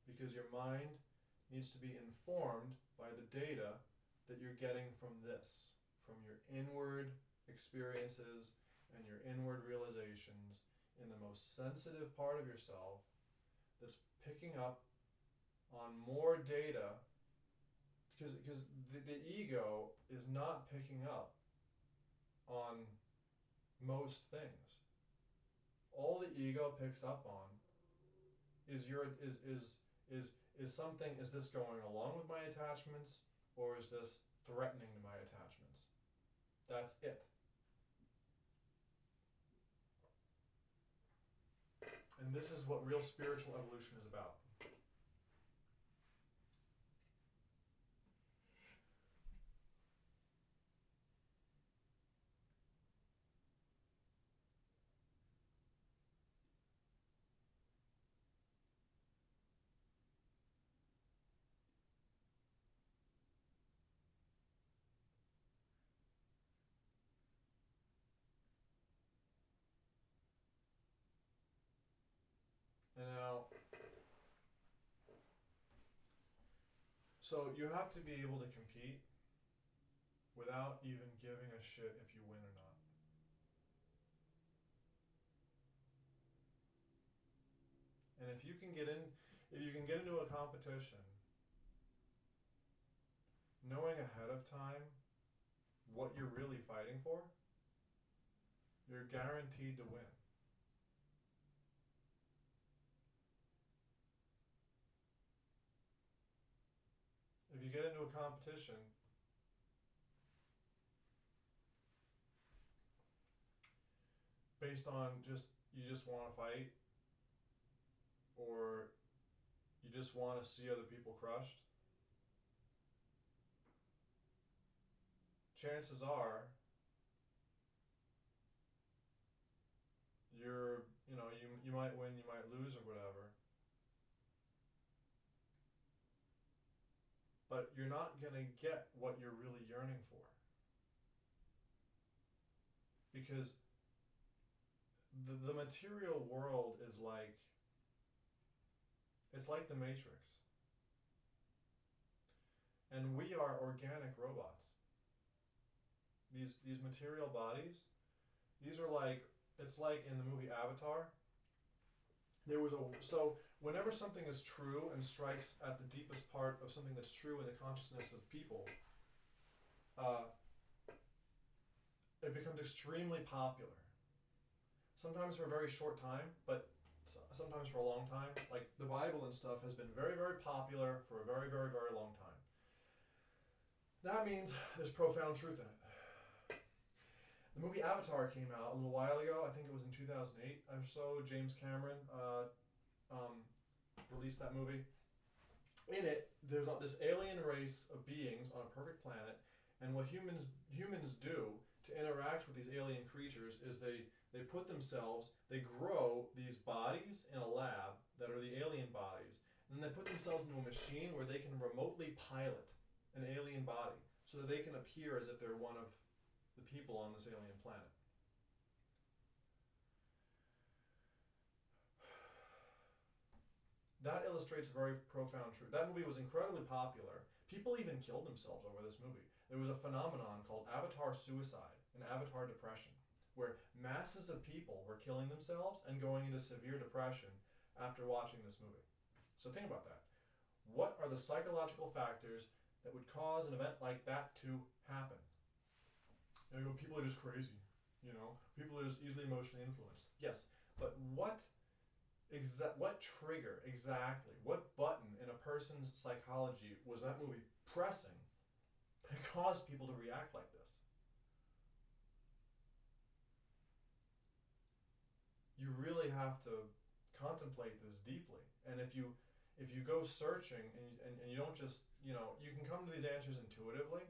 Because your mind needs to be informed by the data that you're getting from this, from your inward experiences and your inward realizations in the most sensitive part of yourself that's picking up on more data, because the ego is not picking up on most things. All the ego picks up on is something. Is this going along with my attachments, or is this threatening to my attachments? That's it. And this is what real spiritual evolution is about. And now, so you have to be able to compete without even giving a shit if you win or not. And if you can get into a competition knowing ahead of time what you're really fighting for, you're guaranteed to win. If you get into a competition based on you just want to fight, or you just want to see other people crushed, chances are you might win, you might lose, or whatever, but you're not going to get what you're really yearning for, because the material world is like, it's like the Matrix, and we are organic robots. These material bodies, these are like, it's like in the movie Avatar, There was a so whenever something is true and strikes at the deepest part of something that's true in the consciousness of people, uh, it becomes extremely popular. Sometimes for a very short time, but sometimes for a long time. Like the Bible and stuff has been very, very popular for a very, very, very long time. That means there's profound truth in it. The movie Avatar came out a little while ago. I think it was in 2008 or so. James Cameron released that movie. In it, there's this alien race of beings on a perfect planet, and what humans do to interact with these alien creatures is they put themselves, they grow these bodies in a lab that are the alien bodies, and then they put themselves into a machine where they can remotely pilot an alien body so that they can appear as if they're one of the people on this alien planet. That illustrates very profound truth. That movie was incredibly popular. People even killed themselves over this movie. There was a phenomenon called Avatar suicide and Avatar depression, where masses of people were killing themselves and going into severe depression after watching this movie. So think about that. What are the psychological factors that would cause an event like that to happen? You know, people are just crazy. People are just easily emotionally influenced. Yes, but what trigger exactly, what button in a person's psychology was that movie pressing that caused people to react like this? You really have to contemplate this deeply. And if you go searching and you don't just, you can come to these answers intuitively,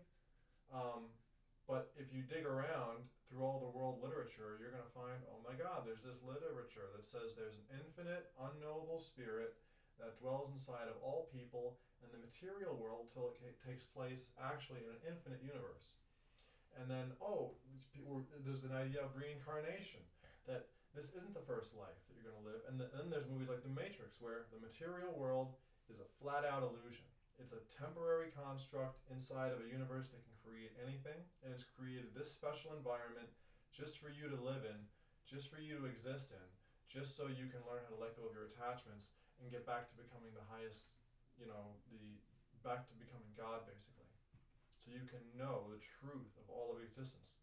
but if you dig around through all the world literature, you're going to find, oh my God, there's this literature that says there's an infinite, unknowable spirit that dwells inside of all people and the material world till it takes place actually in an infinite universe. And then, there's an idea of reincarnation, that this isn't the first life that you're going to live. And then there's movies like The Matrix, where the material world is a flat-out illusion. It's a temporary construct inside of a universe that can create anything, and it's created this special environment just for you to live in, just for you to exist in, just so you can learn how to let go of your attachments and get back to becoming the highest, back to becoming God, basically. So you can know the truth of all of existence.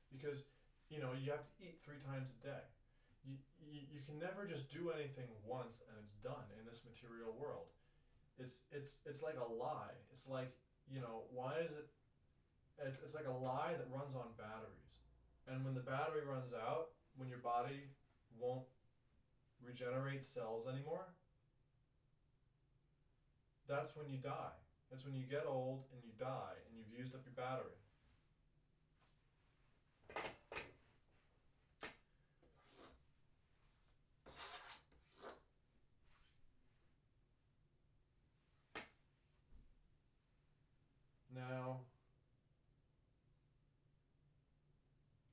Because, you have to eat 3 times a day. You can never just do anything once and it's done in this material world. It's like a lie. It's like, why is it? It's like a lie that runs on batteries. And when the battery runs out, when your body won't regenerate cells anymore, that's when you die. That's when you get old and you die and you've used up your battery. Now,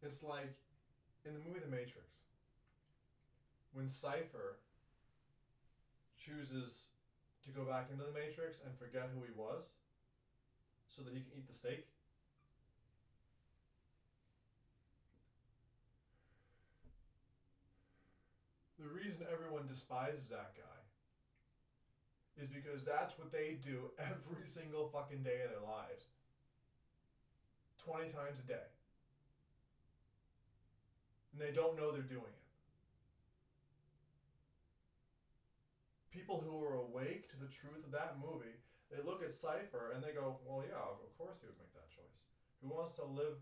it's like in the movie The Matrix, when Cypher chooses to go back into the Matrix and forget who he was so that he can eat the steak. The reason everyone despises that guy is because that's what they do every single fucking day of their lives. 20 times a day. And they don't know they're doing it. People who are awake to the truth of that movie, they look at Cypher and they go, well, yeah, of course he would make that choice. Who wants to live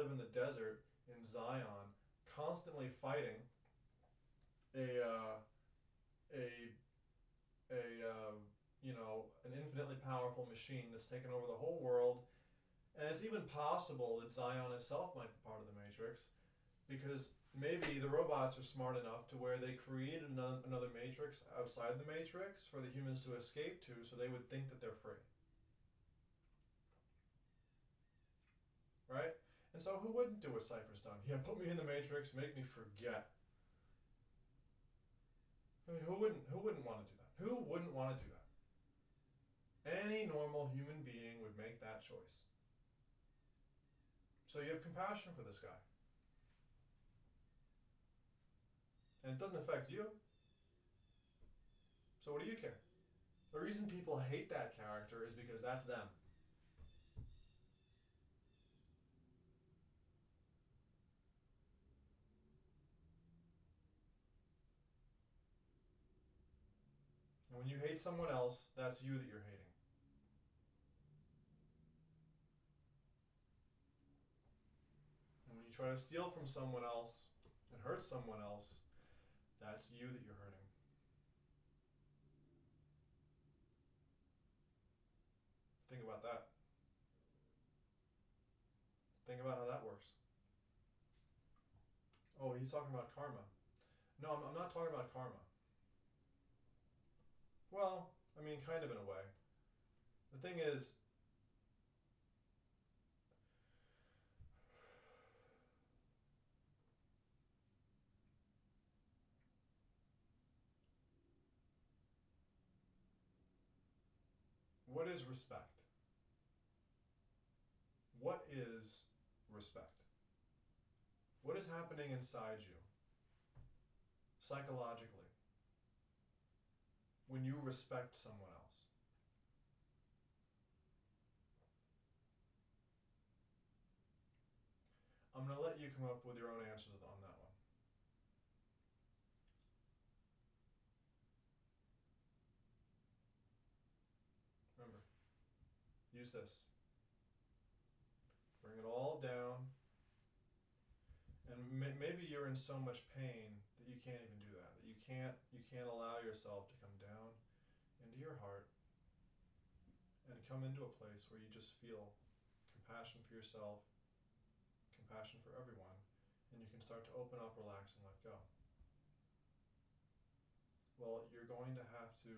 in the desert in Zion, constantly fighting an infinitely powerful machine that's taken over the whole world? And it's even possible that Zion itself might be part of the Matrix, because maybe the robots are smart enough to where they created another Matrix outside the Matrix for the humans to escape to, so they would think that they're free. Right? And so who wouldn't do what Cypher's done? Yeah, put me in the Matrix, make me forget. I mean, who wouldn't want to do that? Who wouldn't want to do that? Any normal human being would make that choice. So you have compassion for this guy. And it doesn't affect you. So what do you care? The reason people hate that character is because that's them. And when you hate someone else, that's you that you're hating. And when you try to steal from someone else and hurt someone else, that's you that you're hurting. Think about that. Think about how that works. Oh, he's talking about karma. No, I'm not talking about karma. Well, I mean, kind of in a way. The thing is, what is respect? What is respect? What is happening inside you, psychologically, when you respect someone else? I'm going to let you come up with your own answers on that one. Remember, use this. Bring it all down. And maybe you're in so much pain that you can't even do that. That you can't allow yourself to come down into your heart and come into a place where you just feel compassion for yourself, compassion for everyone, and you can start to open up, relax, and let go. Well, you're going to have to,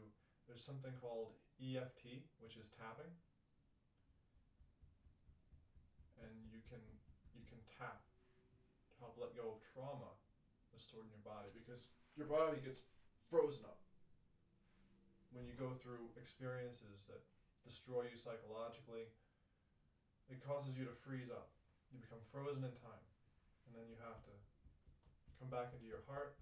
there's something called EFT, which is tapping, and you can tap to help let go of trauma that's stored in your body, because your body gets frozen up when you go through experiences that destroy you psychologically. It causes you to freeze up. You become frozen in time, and then you have to come back into your heart.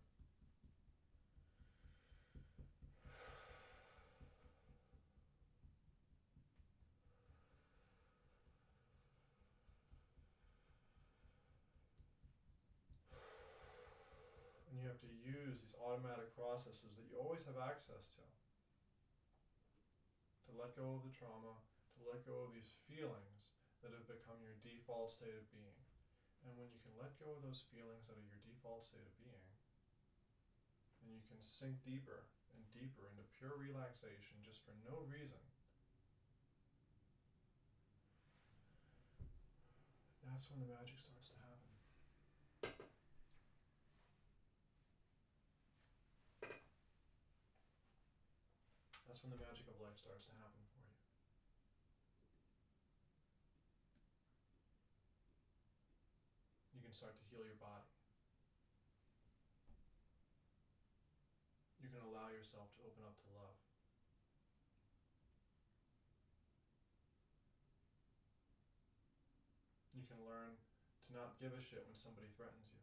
And you have to use these automatic processes that you always have access to let go of the trauma, to let go of these feelings that have become your default state of being. And when you can let go of those feelings that are your default state of being, and you can sink deeper and deeper into pure relaxation just for no reason, that's when the magic starts to happen. That's when the magic of life starts to happen for you. You can start to heal your body. You can allow yourself to open up to love. You can learn to not give a shit when somebody threatens you.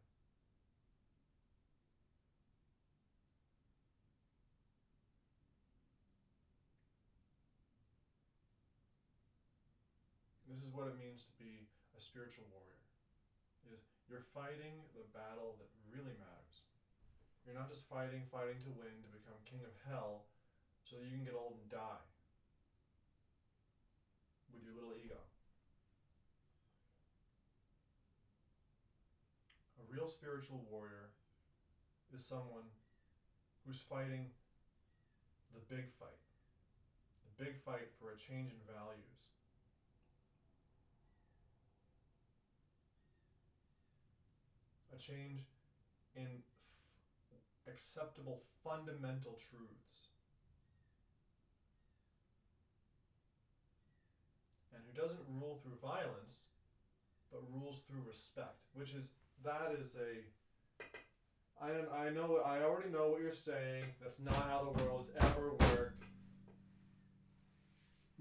This is what it means to be a spiritual warrior. You're fighting the battle that really matters. You're not just fighting to win, to become king of hell so that you can get old and die with your little ego. A real spiritual warrior is someone who's fighting the big fight for a change in values. A change in acceptable fundamental truths. And who doesn't rule through violence, but rules through respect, I know, I already know what you're saying. That's not how the world has ever worked.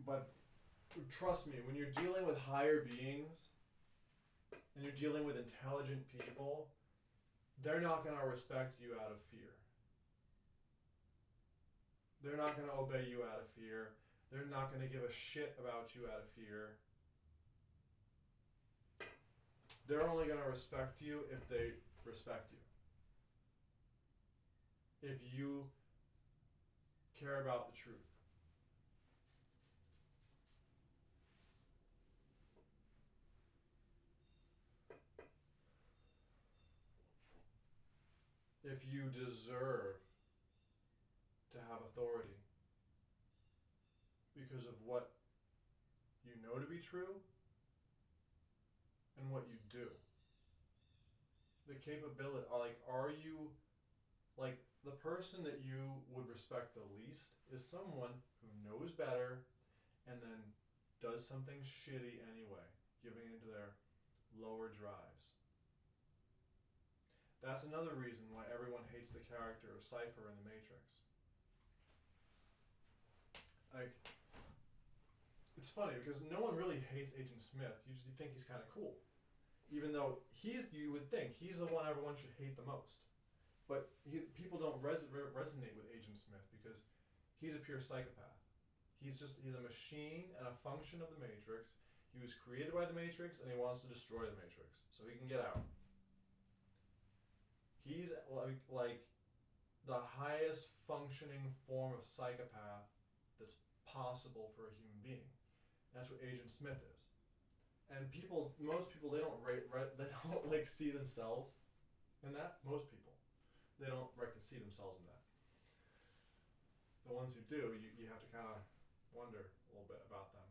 But trust me, when you're dealing with higher beings, and you're dealing with intelligent people, they're not going to respect you out of fear. They're not going to obey you out of fear. They're not going to give a shit about you out of fear. They're only going to respect you if they respect you. If you care about the truth. If you deserve to have authority because of what you know to be true and what you do. The capability, like, are you, like, the person that you would respect the least is someone who knows better and then does something shitty anyway, giving into their lower drives. That's another reason why everyone hates the character of Cypher in The Matrix. Like, it's funny because no one really hates Agent Smith. You usually think he's kind of cool. Even though you would think, he's the one everyone should hate the most. But people don't resonate with Agent Smith because he's a pure psychopath. He's a machine and a function of the Matrix. He was created by the Matrix and he wants to destroy the Matrix so he can get out. He's like the highest functioning form of psychopath that's possible for a human being. That's what Agent Smith is. And most people, they don't like see themselves in that. Most people, they don't see themselves in that. The ones who do, you have to kind of wonder a little bit about them.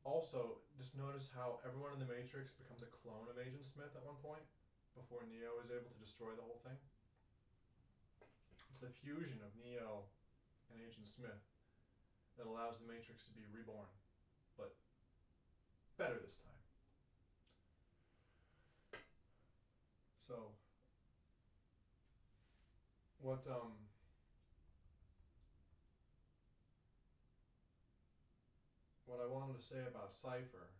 Also, just notice how everyone in the Matrix becomes a clone of Agent Smith at one point before Neo is able to destroy the whole thing. It's the fusion of Neo and Agent Smith that allows the Matrix to be reborn, but better this time. So, what I wanted to say about Cypher,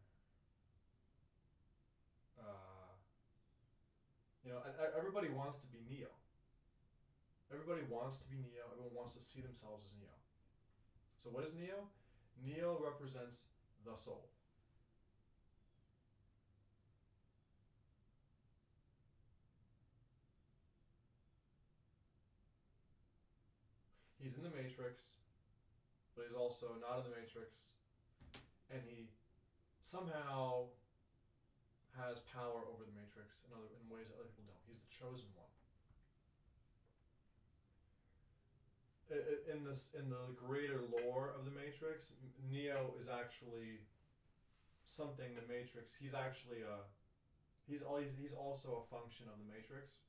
everybody wants to be Neo. Everybody wants to be Neo. Everyone wants to see themselves as Neo. So what is Neo? Neo represents the soul. He's in the Matrix, but he's also not in the Matrix, and he somehow has power over the Matrix in ways that other people don't. He's the chosen one. In the greater lore of the Matrix, Neo is actually something the Matrix. He's actually he's also a function of the Matrix,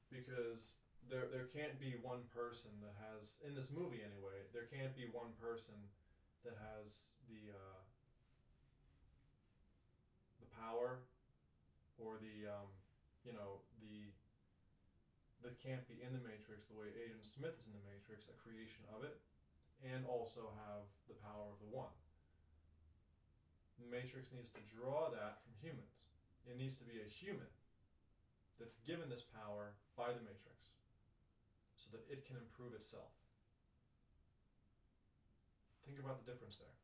because there can't be one person that has, in this movie anyway, there can't be one person that has the power or that can't be in the Matrix the way Agent Smith is in the Matrix, a creation of it, and also have the power of the One. The Matrix needs to draw that from humans. It needs to be a human that's given this power by the Matrix so that it can improve itself. Think about the difference there.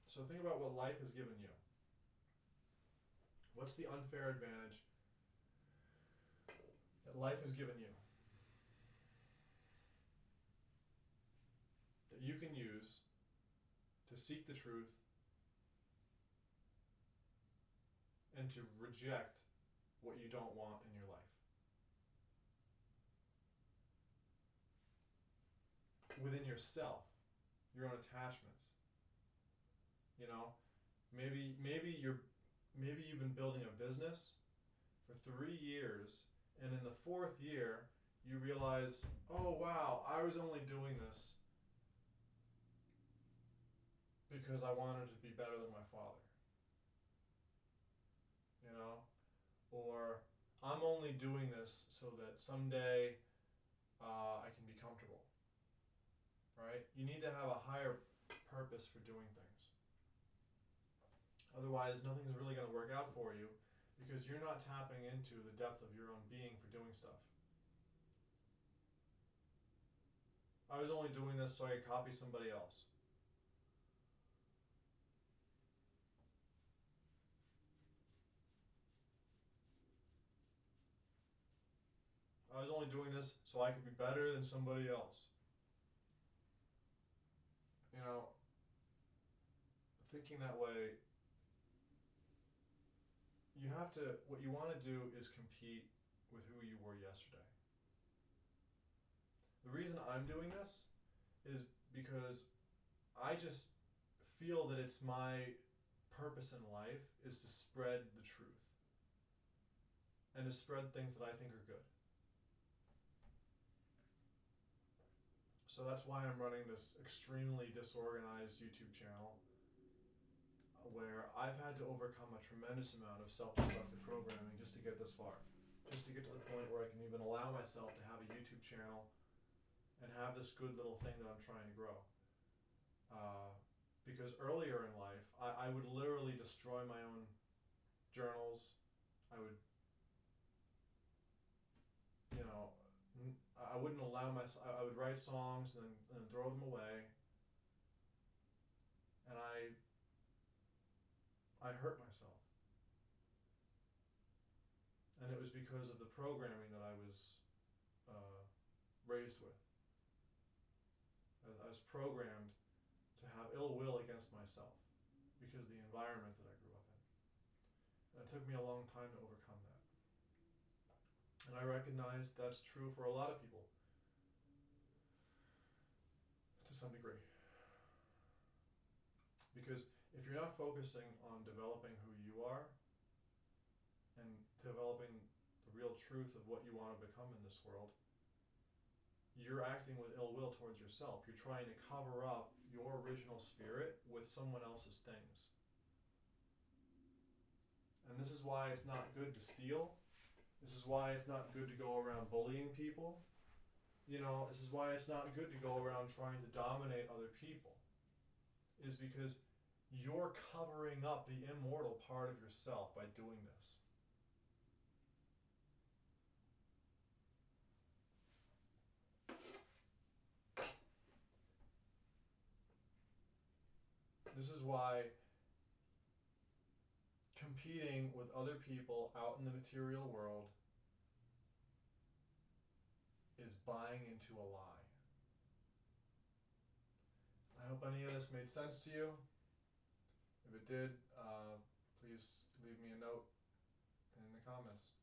So think about what life has given you. What's the unfair advantage that life has given you that you can use to seek the truth and to reject what you don't want in your life? Within yourself, your own attachments. Maybe you've been building a business for 3 years, and in the 4th year, you realize, oh wow, I was only doing this because I wanted to be better than my father. Or I'm only doing this so that someday I can be comfortable. right? You need to have a higher purpose for doing things. Otherwise, nothing's really going to work out for you because you're not tapping into the depth of your own being for doing stuff. I was only doing this so I could copy somebody else. I was only doing this so I could be better than somebody else. You know, thinking that way, you have to, what you want to do is compete with who you were yesterday. The reason I'm doing this is because I just feel that it's my purpose in life is to spread the truth and to spread things that I think are good. So that's why I'm running this extremely disorganized YouTube channel where I've had to overcome a tremendous amount of self-destructive programming just to get this far. Just to get to the point where I can even allow myself to have a YouTube channel and have this good little thing that I'm trying to grow. Because earlier in life, I would literally destroy my own journals. I would, you know, I wouldn't allow myself, I would write songs and then throw them away. And I hurt myself. And it was because of the programming that I was raised with. I was programmed to have ill will against myself because of the environment that I grew up in. And it took me a long time to overcome that. And I recognize that's true for a lot of people to some degree. Because if you're not focusing on developing who you are and developing the real truth of what you want to become in this world, you're acting with ill will towards yourself. You're trying to cover up your original spirit with someone else's things. And this is why it's not good to steal. This is why it's not good to go around bullying people. You know, this is why it's not good to go around trying to dominate other people. Is because you're covering up the immortal part of yourself by doing this. This is why competing with other people out in the material world is buying into a lie. I hope any of this made sense to you. If it did, please leave me a note in the comments.